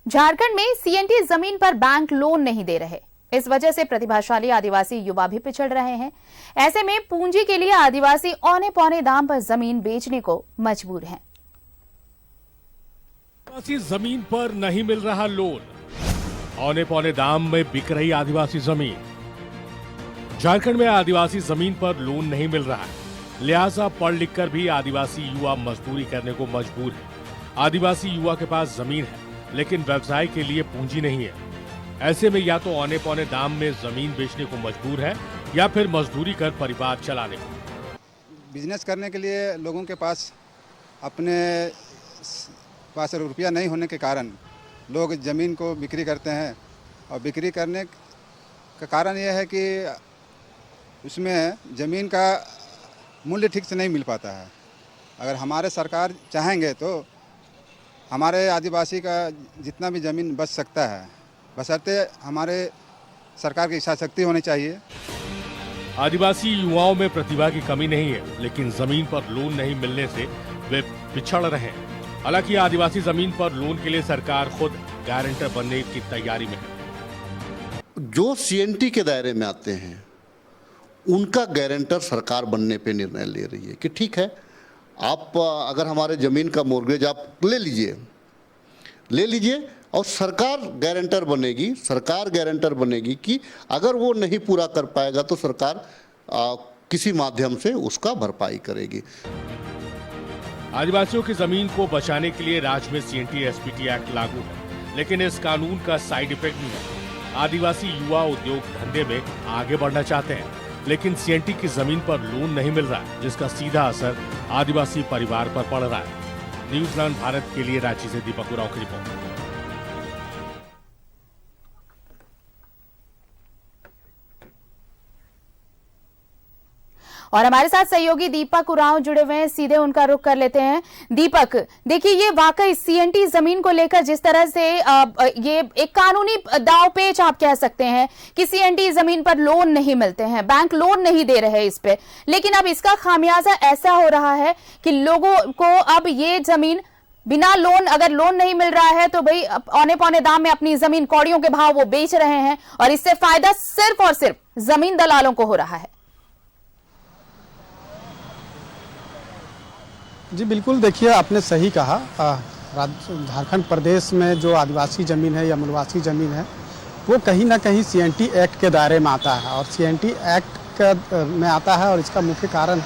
झारखंड में सीएनटी जमीन पर बैंक लोन नहीं दे रहे। इस वजह से प्रतिभाशाली आदिवासी युवा भी पिछड़ रहे हैं। ऐसे में पूंजी के लिए आदिवासी औने पौने दाम पर जमीन बेचने को मजबूर हैं। आदिवासी जमीन पर नहीं मिल रहा लोन, औने पौने दाम में बिक रही आदिवासी जमीन। झारखंड में आदिवासी जमीन पर लोन नहीं मिल रहा है, लिहाजा पढ़ लिख कर भी आदिवासी युवा मजदूरी करने को मजबूर है। आदिवासी युवा के पास जमीन है लेकिन व्यवसाय के लिए पूंजी नहीं है। ऐसे में या तो औने पौने दाम में जमीन बेचने को मजबूर है या फिर मजदूरी कर परिवार चलाने को। बिजनेस करने के लिए लोगों के पास अपने पास रुपया नहीं होने के कारण लोग ज़मीन को बिक्री करते हैं, और बिक्री करने का कारण यह है कि उसमें ज़मीन का मूल्य ठीक से नहीं मिल पाता है। अगर हमारे सरकार चाहेंगे तो हमारे आदिवासी का जितना भी ज़मीन बच सकता है, बशर्ते हमारे सरकार की इच्छा शक्ति होनी चाहिए। आदिवासी युवाओं में प्रतिभा की कमी नहीं है, लेकिन जमीन पर लोन नहीं मिलने से वे पिछड़ रहे हैं। हालांकि आदिवासी जमीन पर लोन के लिए सरकार खुद गारंटर बनने की तैयारी में है। जो सीएनटी के दायरे में आते हैं उनका गारंटर सरकार बनने पे निर्णय ले रही है कि ठीक है, आप अगर हमारे ज़मीन का मोर्गेज आप ले लीजिए और सरकार गारंटर बनेगी कि अगर वो नहीं पूरा कर पाएगा तो सरकार किसी माध्यम से उसका भरपाई करेगी। आदिवासियों की जमीन को बचाने के लिए राज्य में सीएनटी एसपीटी एक्ट लागू है, लेकिन इस कानून का साइड इफेक्ट भी है। आदिवासी युवा उद्योग धंधे में आगे बढ़ना चाहते हैं, लेकिन सीएनटी की जमीन पर लोन नहीं मिल रहा है, जिसका सीधा असर आदिवासी परिवार पर पड़ रहा है। न्यूजीलैंड भारत के लिए रांची से दीपक उरांव की रिपोर्ट। और हमारे साथ सहयोगी दीपक उरांव जुड़े हुए हैं, सीधे उनका रुख कर लेते हैं। दीपक, देखिए ये वाकई सीएनटी जमीन को लेकर जिस तरह से ये एक कानूनी दांवपेच आप कह सकते हैं कि सीएनटी जमीन पर लोन नहीं मिलते हैं, बैंक लोन नहीं दे रहे इस पे, लेकिन अब इसका खामियाजा ऐसा हो रहा है कि लोगों को अब ये जमीन बिना लोन, अगर लोन नहीं मिल रहा है तो भाई औने पौने दाम में अपनी जमीन कौड़ियों के भाव वो बेच रहे हैं, और इससे फायदा सिर्फ और सिर्फ जमीन दलालों को हो रहा है। जी बिल्कुल, देखिए आपने सही कहा। झारखंड प्रदेश में जो आदिवासी ज़मीन है या मूलवासी ज़मीन है वो कहीं ना कहीं सीएनटी एक्ट के दायरे में आता है, और सीएनटी एक्ट में आता है, और इसका मुख्य कारण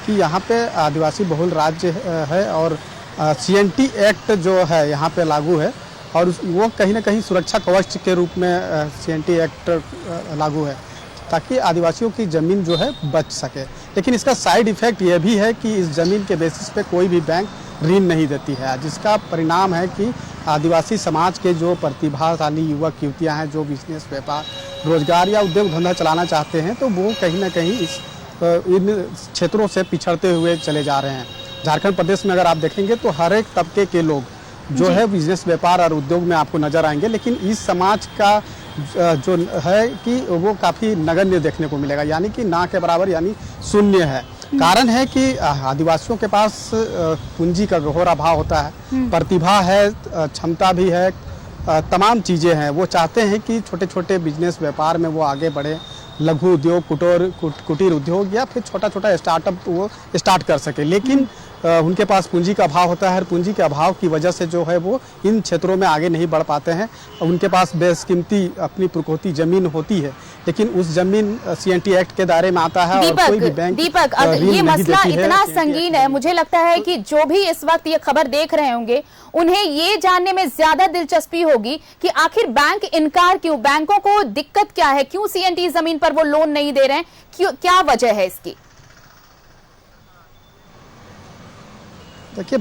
कि यहाँ पे आदिवासी बहुल राज्य है और सीएनटी एक्ट जो है यहाँ पे लागू है, और वो कहीं ना कहीं सुरक्षा कवच के रूप में सीएनटी एक्ट लागू है ताकि आदिवासियों की ज़मीन जो है बच सके। लेकिन इसका साइड इफ़ेक्ट ये भी है कि इस ज़मीन के बेसिस पे कोई भी बैंक ऋण नहीं देती है, जिसका परिणाम है कि आदिवासी समाज के जो प्रतिभाशाली युवक युवतियाँ हैं, जो बिजनेस, व्यापार, रोजगार या उद्योग धंधा चलाना चाहते हैं, तो वो कहीं ना कहीं इन क्षेत्रों से पिछड़ते हुए चले जा रहे हैं। झारखंड प्रदेश में अगर आप देखेंगे तो हर एक तबके के लोग जो है बिजनेस, व्यापार और उद्योग में आपको नजर आएंगे, लेकिन इस समाज का जो है कि वो काफ़ी नगण्य देखने को मिलेगा, यानी कि ना के बराबर, यानी शून्य है। कारण है कि आदिवासियों के पास पूंजी का घोर अभाव होता है, प्रतिभा है, क्षमता भी है, तमाम चीज़ें हैं। वो चाहते हैं कि छोटे छोटे बिजनेस, व्यापार में वो आगे बढ़े, लघु उद्योग, कुटीर उद्योग या फिर छोटा छोटा स्टार्टअप वो स्टार्ट कर सके, लेकिन उनके पास पूंजी का अभाव होता है, और पूंजी के अभाव की वजह से जो है वो इन क्षेत्रों में आगे नहीं बढ़ पाते हैं। उनके पास बेशकीमती अपनी पुरखोती जमीन होती है, लेकिन उस जमीन सीएनटी एक्ट के दायरे में आता है। और कोई भी बैंक दीपक, ये मसला इतना संगीन है, मुझे लगता है कि जो भी इस वक्त ये खबर देख रहे होंगे उन्हें ये जानने में ज्यादा दिलचस्पी होगी कि आखिर बैंक इनकार क्यों, बैंकों को दिक्कत क्या है, क्यों सीएनटी जमीन पर वो लोन नहीं दे रहे हैं, क्या वजह है इसकी? देखिए,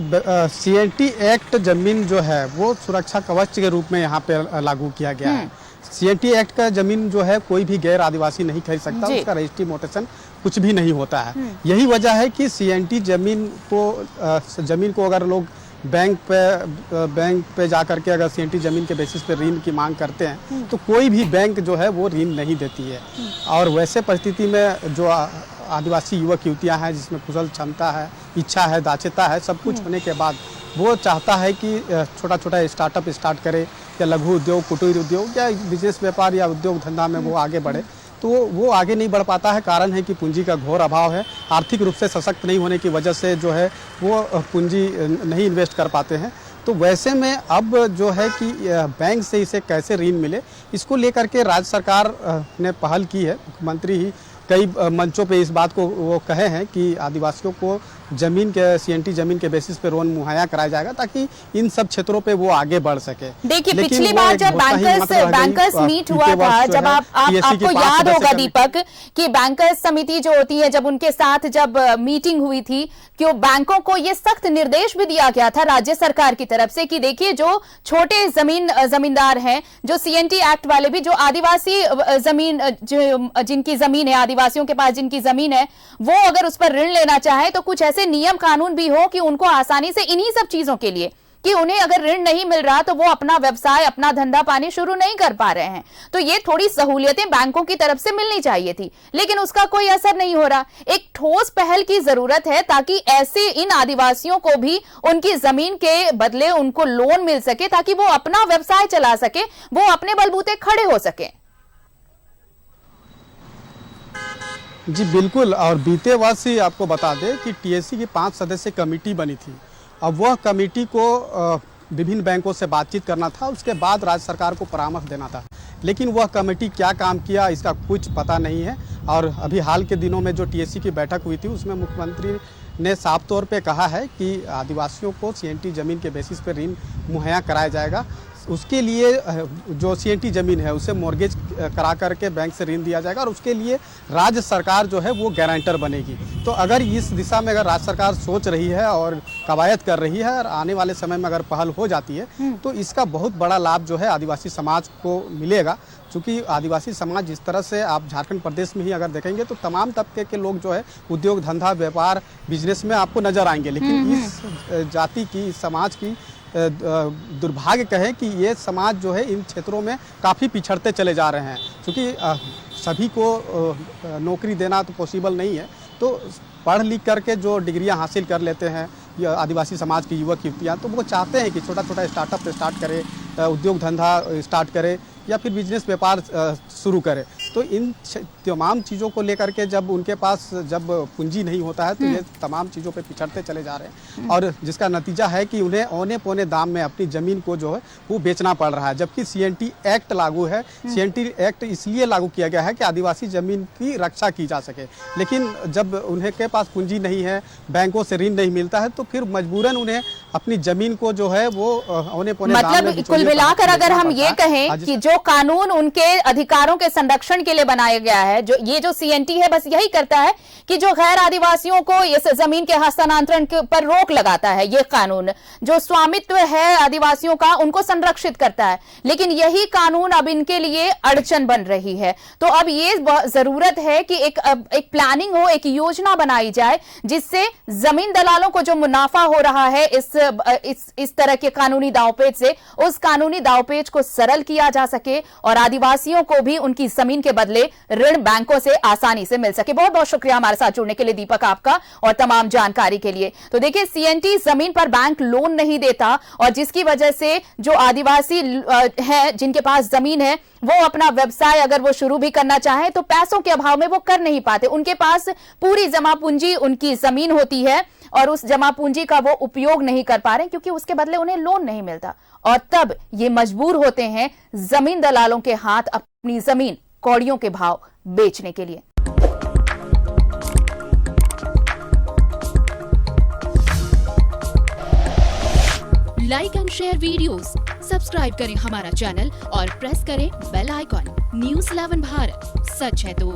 सीएनटी एक्ट जमीन जो है वो सुरक्षा कवच के रूप में यहाँ पे लागू किया गया है। सीएनटी एक्ट का जमीन जो है कोई भी गैर आदिवासी नहीं खरीद सकता, उसका रजिस्ट्री मोटेशन कुछ भी नहीं होता है। यही वजह है कि सीएनटी जमीन को अगर लोग बैंक पे जा करके अगर सीएनटी जमीन के बेसिस पे ऋण की मांग करते हैं तो कोई भी बैंक जो है वो ऋण नहीं देती है। और वैसे परिस्थिति में जो आदिवासी युवक युवतियां हैं जिसमें कुशल क्षमता है, इच्छा है, दाचिता है, सब कुछ होने के बाद वो चाहता है कि छोटा छोटा स्टार्टअप स्टार्ट करे या लघु उद्योग, कुटीर उद्योग या बिजनेस व्यापार या उद्योग धंधा में वो आगे बढ़े, तो वो आगे नहीं बढ़ पाता है। कारण है कि पूंजी का घोर अभाव है। आर्थिक रूप से सशक्त नहीं होने की वजह से जो है वो पूंजी नहीं इन्वेस्ट कर पाते हैं। तो वैसे में अब जो है कि बैंक से इसे कैसे ऋण मिले, इसको लेकर के राज्य सरकार ने पहल की है। मुख्यमंत्री ही कई मंचों पे इस बात को वो कहे हैं कि आदिवासियों को जमीन के सीएनटी जमीन के बेसिस पे लोन मुहैया कराया जाएगा ताकि इन सब क्षेत्रों पे वो आगे बढ़ सके। देखिए, पिछली बार जब बैंकर्स मीट हुआ था, जब आपको याद होगा दीपक कि बैंकर्स समिति जो होती है, जब उनके साथ जब मीटिंग हुई थी, कि बैंकों को ये सख्त निर्देश भी दिया गया था राज्य सरकार की तरफ से कि देखिए जो छोटे जमींदार हैं, जो सीएनटी एक्ट वाले भी, जो आदिवासी जमीन जिनकी जमीन है, आदिवासियों के पास जिनकी जमीन है, वो अगर उस पर ऋण लेना चाहे तो कुछ ऐसे नियम कानून भी हो कि उनको आसानी से इन्हीं सब चीजों के लिए कि उन्हें अगर ऋण नहीं मिल रहा तो वो अपना व्यवसाय, अपना धंधा पानी शुरू नहीं कर पा रहे हैं। तो ये थोड़ी सहूलियतें बैंकों की तरफ से मिलनी चाहिए थी, लेकिन उसका कोई असर नहीं हो रहा। एक ठोस पहल की जरूरत है ताकि ऐसे इन आदिवासियों को भी उनकी जमीन के बदले उनको लोन मिल सके, ताकि वो अपना व्यवसाय चला सके, वो अपने बलबूते खड़े हो सके। जी बिल्कुल। और बीते वर्ष ही आपको बता दें कि टीएससी की 5 सदस्य कमेटी बनी थी। अब वह कमेटी को विभिन्न बैंकों से बातचीत करना था, उसके बाद राज्य सरकार को परामर्श देना था, लेकिन वह कमेटी क्या काम किया इसका कुछ पता नहीं है। और अभी हाल के दिनों में जो टीएससी की बैठक हुई थी उसमें मुख्यमंत्री ने साफ तौर पे कहा है कि आदिवासियों को सीएनटी ज़मीन के बेसिस पर ऋण मुहैया कराया जाएगा। उसके लिए जो सीएनटी ज़मीन है उसे मॉर्गेज करा करके बैंक से ऋण दिया जाएगा और उसके लिए राज्य सरकार जो है वो गारंटर बनेगी। तो अगर इस दिशा में अगर राज्य सरकार सोच रही है और कवायद कर रही है और आने वाले समय में अगर पहल हो जाती है तो इसका बहुत बड़ा लाभ जो है आदिवासी समाज को मिलेगा। चूँकि आदिवासी समाज जिस तरह से आप झारखंड प्रदेश में ही अगर देखेंगे तो तमाम तबके के लोग जो है उद्योग धंधा व्यापार बिजनेस में आपको नज़र आएंगे, लेकिन इस जाति की, इस समाज की दुर्भाग्य कहें कि ये समाज जो है इन क्षेत्रों में काफ़ी पिछड़ते चले जा रहे हैं। क्योंकि सभी को नौकरी देना तो पॉसिबल नहीं है, तो पढ़ लिख करके जो डिग्रियां हासिल कर लेते हैं या आदिवासी समाज की युवक युवतियाँ, तो वो चाहते हैं कि छोटा छोटा स्टार्टअप स्टार्ट करे, उद्योग धंधा स्टार्ट करे या फिर बिजनेस व्यापार शुरू करे। तो इन तमाम चीज़ों को लेकर के जब उनके पास जब पूंजी नहीं होता है तो ये तमाम चीज़ों पे पिछड़ते चले जा रहे हैं और जिसका नतीजा है कि उन्हें औने पौने दाम में अपनी ज़मीन को जो है वो बेचना पड़ रहा है। जबकि सीएनटी एक्ट लागू है। सीएनटी एक्ट इसलिए लागू किया गया है कि आदिवासी ज़मीन की रक्षा की जा सके, लेकिन जब उन्हें के पास पूंजी नहीं है, बैंकों से ऋण नहीं मिलता है, तो फिर मजबूरन उन्हें अपनी ज़मीन को जो है वो औने पौने दाम में, मतलब कुल मिलाकर अगर हम ये कहें कि जो कानून उनके अधिकारों के संरक्षण के लिए बनाया गया है, जो सीएनटी है, बस यही करता है कि जो गैर आदिवासियों को इस जमीन के हस्तांतरण पर रोक लगाता है। ये कानून जो स्वामित्व है आदिवासियों का उनको संरक्षित करता है, लेकिन यही कानून अब इनके लिए अड़चन बन रही है। तो अब ये जरूरत है कि एक प्लानिंग हो, एक योजना बनाई जाए जिससे जमीन दलालों को जो मुनाफा हो रहा है इस तरह के कानूनी दांवपेच से, उस कानूनी दांवपेच को सरल किया जा सके और आदिवासियों को भी उनकी जमीन के बदले ऋण बैंकों से आसानी से मिल सके। बहुत बहुत शुक्रिया हमारे साथ जुड़ने के लिए दीपक आपका और तमाम जानकारी के लिए। तो देखिए, सीएनटी जमीन पर बैंक लोन नहीं देता और जिसकी वजह से जो आदिवासी है जिनके पास जमीन है वो अपना व्यवसाय अगर वो शुरू भी करना चाहे तो पैसों के अभाव में वो कर नहीं पाते। उनके पास पूरी जमा पूंजी उनकी जमीन होती है और उस जमा पूंजी का वो उपयोग नहीं कर पा रहे क्योंकि उसके बदले उन्हें लोन नहीं मिलता और तब ये मजबूर होते हैं जमीन दलालों के हाथ अपनी जमीन कौड़ियों के भाव बेचने के लिए। Like and share videos, subscribe करें हमारा चैनल और प्रेस करें बेल आइकॉन। न्यूज़ 11 भारत, सच है तो